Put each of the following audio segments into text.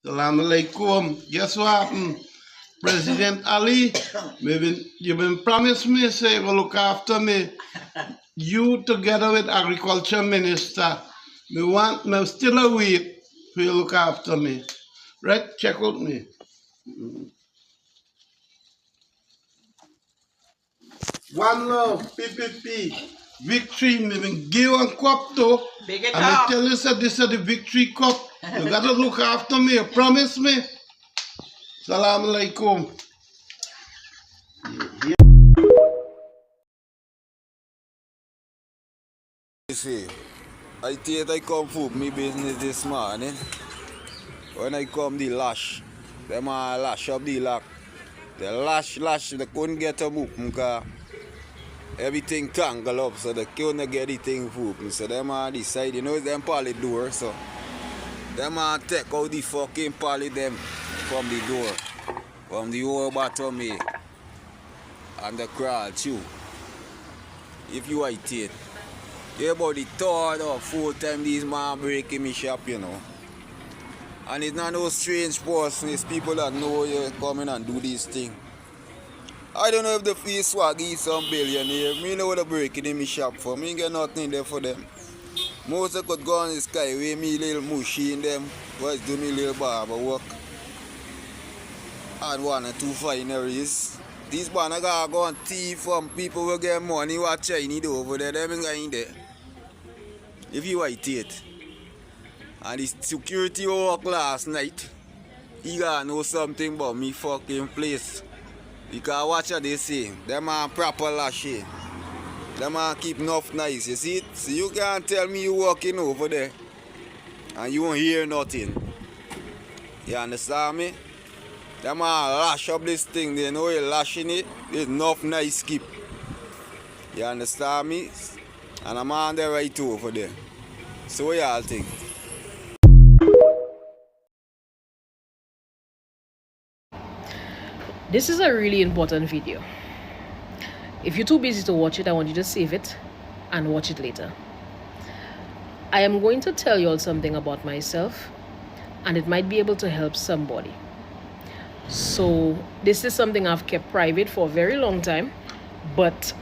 Salam alaikum. Guess what happened? President Ali, you've been promised me, say, will look after me. You together with Agriculture Minister, me still a wait for you look after me. Right? Check out me. One love, PPP. Victory, me been give one cup too. And I tell you, sir, this is the victory cup. You gotta look after me. You promise me. Salam alaikum. You see, I think I come for me business this morning. When I come the lash, them lash up the lock. The lash, they couldn't get a book because everything tangled up, so they couldn't get the thing for me. So them decide, you know, them poly door, so them take out the fucking poly them from the door, from the whole bottom here, and the crowd too. If you white it. Yeah, about the third or fourth time these man breaking me shop, you know. And it's not no strange person, it's people that know you coming and do this thing. I don't know if the face swag is some billionaire. Me know what they're breaking in my shop for. Me ain't get nothing there for them. Most of could go on the skyway, me little mushy in them, was do me little barber work. And 1 or 2 fineries. These banners gotta go and thief from people who get money who are Chinese over there. Them ain't in there. If you white it. And the security who work last night, he gotta know something about me fucking place. Because watch what they say. Them are proper lashy. Them are keep enough nice. You see it? So you can't tell me you walking over there and you won't hear nothing. You understand me? Them are lash up this thing. They know you're lashing it. There's enough nice keep. You understand me? And I'm on the right over there. So what y'all think? This is a really important video. If you're too busy to watch it, I want you to save it and watch it later. I am going to tell you all something about myself, and it might be able to help somebody. So this is something I've kept private for a very long time, but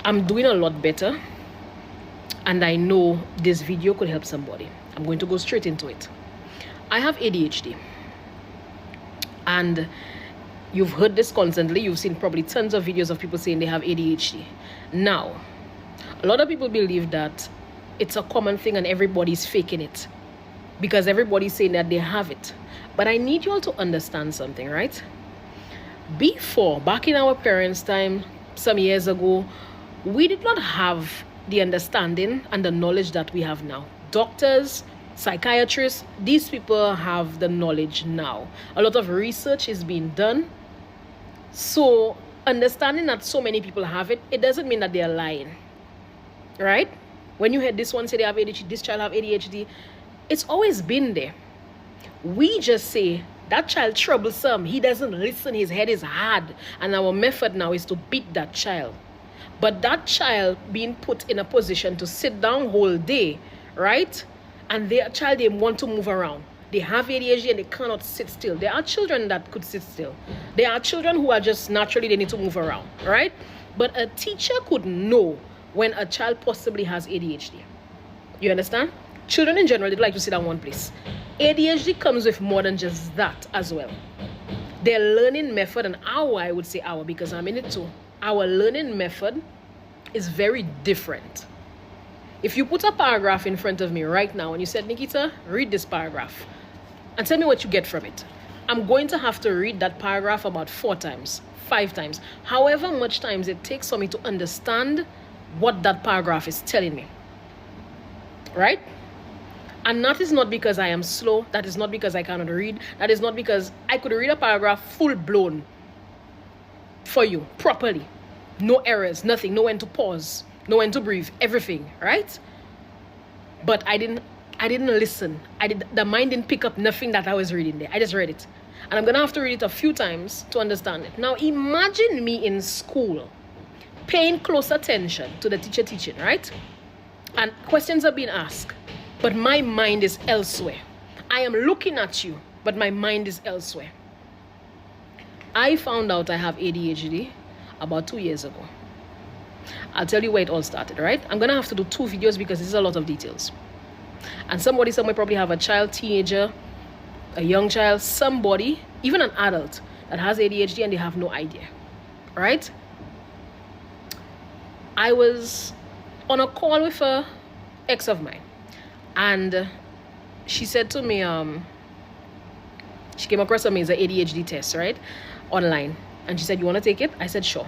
I'm doing a lot better, and I know this video could help somebody. I'm going to go straight into it. I have ADHD, and you've heard this constantly. You've seen probably tons of videos of people saying they have ADHD. Now, a lot of people believe that it's a common thing and everybody's faking it because everybody's saying that they have it. But I need you all to understand something, right? Before, back in our parents' time, some years ago, we did not have the understanding and the knowledge that we have now. Doctors, psychiatrists, these people have the knowledge now. A lot of research is being done. So understanding that so many people have it, it doesn't mean that they're lying, right? When you heard this one say they have ADHD, this child have ADHD, it's always been there. We just say that child troublesome, he doesn't listen, his head is hard, and our method now is to beat that child. But that child being put in a position to sit down whole day, right? And their child, they want to move around. They have ADHD and they cannot sit still. There are children that could sit still. There are children who are just naturally, they need to move around, right? But a teacher could know when a child possibly has ADHD. You understand? Children in general, they like to sit in one place. ADHD comes with more than just that as well. Their learning method, and I would say because I'm in it too, our learning method is very different. If you put a paragraph in front of me right now and you said, Nikita, read this paragraph and tell me what you get from it, I'm going to have to read that paragraph about 4 times, 5 times, however much times it takes for me to understand what that paragraph is telling me, right? And that is not because I am slow. That is not because I cannot read. That is not because I could read a paragraph full blown for you properly. No errors, nothing, no when to pause, no when to breathe, everything, right? But I didn't listen. The mind didn't pick up nothing that I was reading there. I just read it. And I'm gonna have to read it a few times to understand it. Now imagine me in school paying close attention to the teacher teaching, right? And questions are being asked, but my mind is elsewhere. I am looking at you, but my mind is elsewhere. I found out I have ADHD about 2 years ago. I'll tell you where it all started, right? I'm going to have to do 2 videos because this is a lot of details. And somebody somewhere probably have a child, teenager, a young child, somebody, even an adult that has ADHD and they have no idea, right? I was on a call with a ex of mine, and she said to me, she came across me as an ADHD test, right? Online. And she said, you want to take it? I said, sure.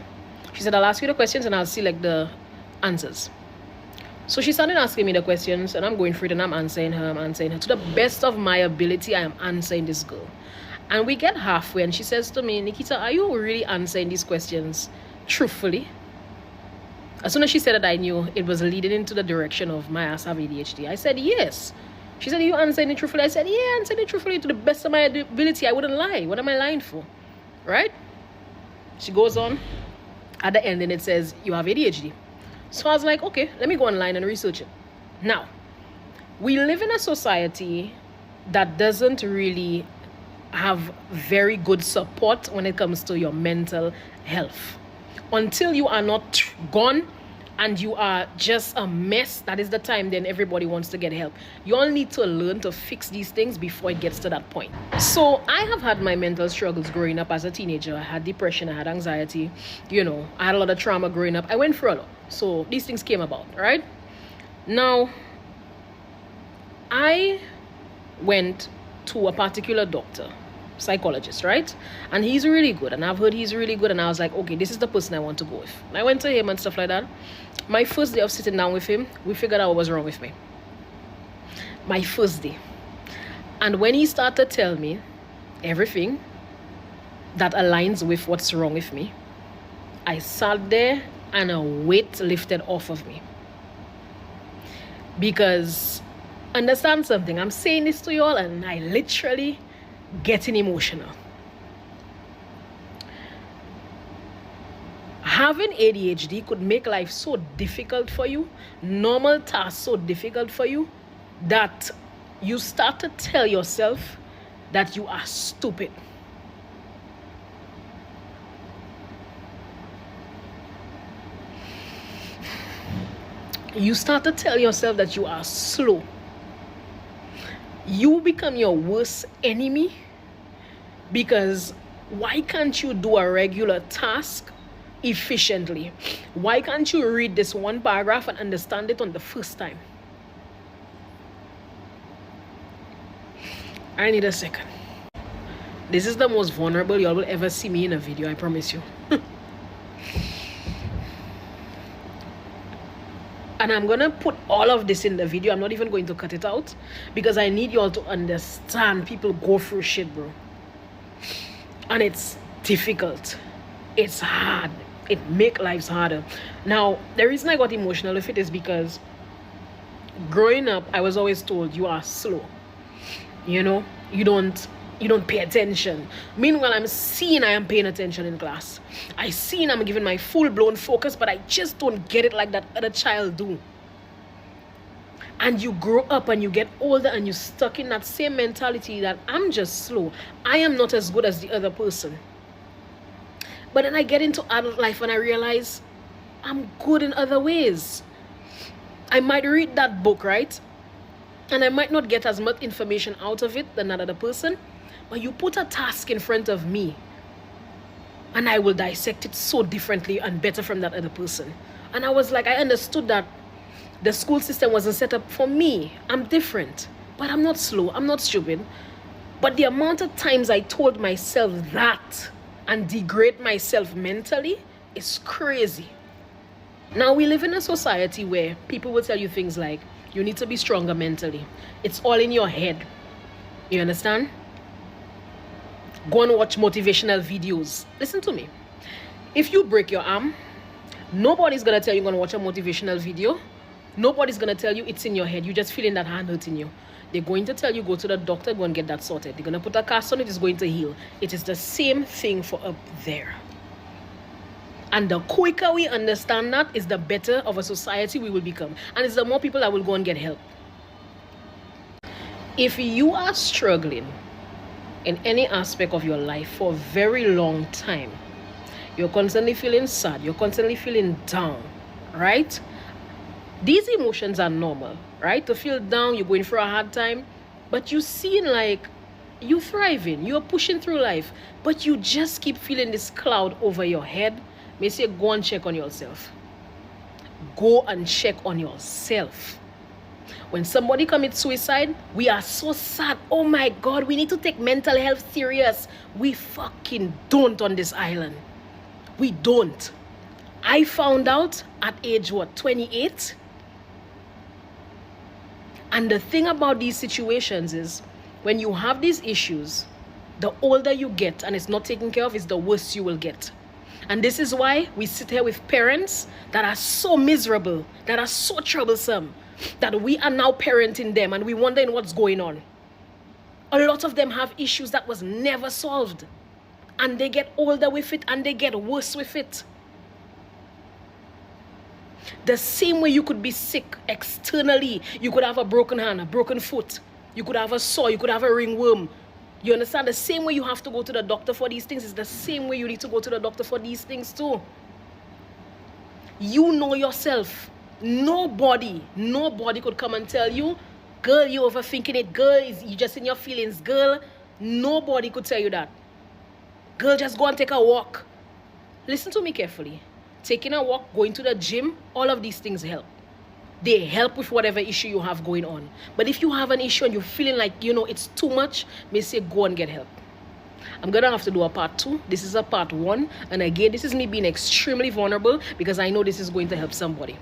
She said, I'll ask you the questions and I'll select the answers. So she started asking me the questions and I'm going through it and I'm answering her. To the best of my ability, I am answering this girl. And we get halfway and she says to me, Nikita, are you really answering these questions truthfully? As soon as she said it, I knew it was leading into the direction of my ass have ADHD. I said, yes. She said, are you answering it truthfully? I said, yeah, answering it truthfully to the best of my ability. I wouldn't lie. What am I lying for? Right? She goes on. At the end, and it says, you have ADHD. So I was like, okay, let me go online and research it. Now, we live in a society that doesn't really have very good support when it comes to your mental health. Until you are not gone and you are just a mess, that is the time then everybody wants to get help. You all need to learn to fix these things before it gets to that point. So I have had my mental struggles growing up as a teenager. I had depression, I had anxiety, you know, I had a lot of trauma growing up. I went through a lot. So these things came about, right? Now, I went to a particular doctor, psychologist, right? And he's really good, and I've heard he's really good, and I was like, okay, this is the person I want to go with. And I went to him and stuff like that. My first day of sitting down with him, we figured out what was wrong with me. My first day. And when he started to tell me everything that aligns with what's wrong with me, I sat there and a weight lifted off of me. Because understand something, I'm saying this to you all and I literally getting emotional. Having ADHD could make life so difficult for you, normal tasks so difficult for you, that you start to tell yourself that you are stupid. You start to tell yourself that you are slow. You become your worst enemy because why can't you do a regular task efficiently? Why can't you read this one paragraph and understand it on the first time? I need a second. This is the most vulnerable you all will ever see me in a video, I promise you. And I'm gonna put all of this in the video. I'm not even going to cut it out because I need you all to understand people go through shit, bro. And it's difficult. It's hard. It makes lives harder. Now, the reason I got emotional with it is because growing up, I was always told you are slow. You know, you don't pay attention. Meanwhile, I'm seeing I am paying attention in class. I seen I'm giving my full-blown focus, but I just don't get it like that other child do. And you grow up and you get older and you're stuck in that same mentality that I'm just slow. I am not as good as the other person. But then I get into adult life and I realize I'm good in other ways. I might read that book, right? And I might not get as much information out of it than that other person. But you put a task in front of me and I will dissect it so differently and better from that other person. And I was like, I understood that the school system wasn't set up for me. I'm different, but I'm not slow. I'm not stupid. But the amount of times I told myself that and degrade myself mentally is crazy. Now we live in a society where people will tell you things like, you need to be stronger mentally. It's all in your head. You understand? Go and watch motivational videos. Listen to me. If you break your arm, nobody's going to tell you you're going to watch a motivational video. Nobody's going to tell you it's in your head. You're just feeling that hand hurting you. They're going to tell you go to the doctor, go and get that sorted. They're going to put a cast on it, it's going to heal. It is the same thing for up there. And the quicker we understand that is the better of a society we will become. And it's the more people that will go and get help. If you are struggling in any aspect of your life for a very long time, you're constantly feeling sad, you're constantly feeling down, right? These emotions are normal, right? To feel down, you're going through a hard time, but you seem like you're thriving, you're pushing through life, but you just keep feeling this cloud over your head. May say, go and check on yourself. Go and check on yourself. When somebody commits suicide, we are so sad. Oh my God, we need to take mental health serious. We fucking don't on this island. We don't. I found out at age, 28? And the thing about these situations is, when you have these issues, the older you get and it's not taken care of, is the worse you will get. And this is why we sit here with parents that are so miserable, that are so troublesome, that we are now parenting them and we wondering what's going on. A lot of them have issues that was never solved. And they get older with it and they get worse with it. The same way you could be sick externally. You could have a broken hand, a broken foot. You could have a sore, you could have a ringworm. You understand? The same way you have to go to the doctor for these things is the same way you need to go to the doctor for these things too. You know yourself. Nobody could come and tell you, girl, you're overthinking it. Girl, you just in your feelings. Girl, nobody could tell you that. Girl, just go and take a walk. Listen to me carefully. Taking a walk, going to the gym, all of these things help. They help with whatever issue you have going on. But if you have an issue and you're feeling like, it's too much, may say go and get help. I'm going to have to do a part 2. This is a part 1. And again, this is me being extremely vulnerable because I know this is going to help somebody.